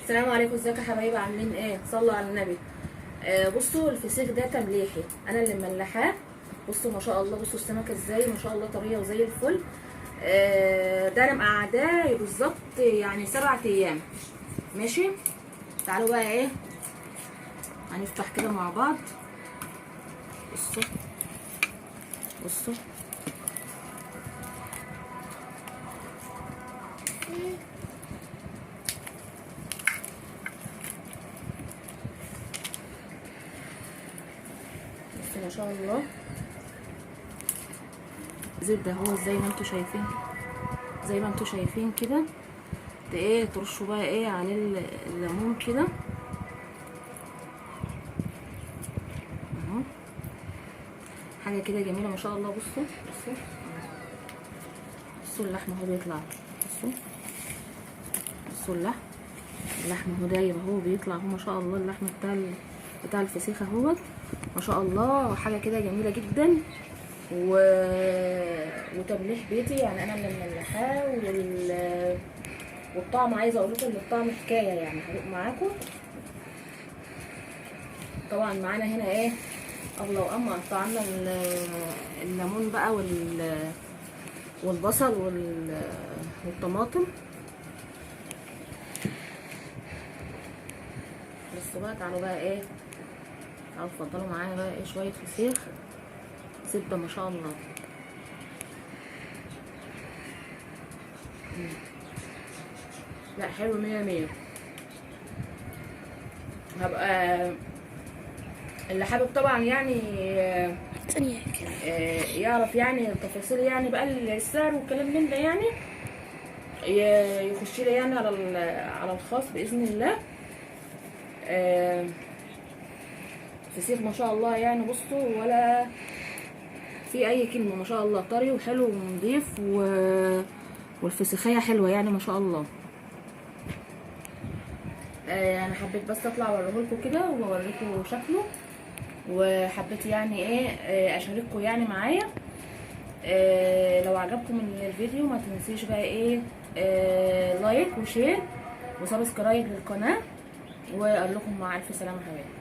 السلام عليكم، ازيكم يا حبايبي؟ عاملين ايه؟ صلوا على النبي. بصوا الفسيخ ده تمليحي، انا اللي مملحاه. بصوا ما شاء الله، بصوا السمكه ازاي ما شاء الله، طريه وزي الفل. ده انا مقعداه بالظبط يعني 7 ايام. ماشي، تعالوا بقى ايه هنفتح كده مع بعض. بصوا بصوا بصوا ما شاء الله، زبده هو زي ما انتوا شايفين، زي ما انتوا شايفين كده. ايه ترشوا بقى ايه عليه الليمون كده اهو، حاجه كده جميله ما شاء الله. بصوا بصوا بصوا اللحمه اهو بيطلع، بصوا بصوا اللحمه اهو دايب اهو بيطلع اهو ما شاء الله. اللحمه بتاع الفسيخ اهوت ما شاء الله، حاجه كده جميله جدا وتمليح بيتي يعني، انا اللي مملحاه والطعم عايزه اقول لكم ان الطعم حكايه يعني، هروق معاكم. طبعا معانا هنا ايه الله واما قطعنا الليمون بقى والبصل والطماطم. بس بقى تعالوا بقى ايه، تعالوا اتفضلوا معايا بقى ايه شويه فسيخ زبده ما شاء الله. لا حلو مية مية. هبقى اللي حابب طبعا يعني ثانية يعرف يعني التفاصيل يعني بقى السعر والكلام من ده يعني، يخش لي يعني على الخاص باذن الله. فسيخ ما شاء الله يعني، بصوا ولا في اي كلمه ما شاء الله، طري وحلو ونضيف والفسيخيه حلوه يعني ما شاء الله. انا حبيت بس اطلع اوريهولكوا كده واوريكم شكله، وحبيت يعني ايه اشارككم يعني معايا. لو عجبكم الفيديو ما تنسيش بقى ايه لايك وشير وسبسكرايب للقناه، واقول لكم مع الف سلامه حبايبي.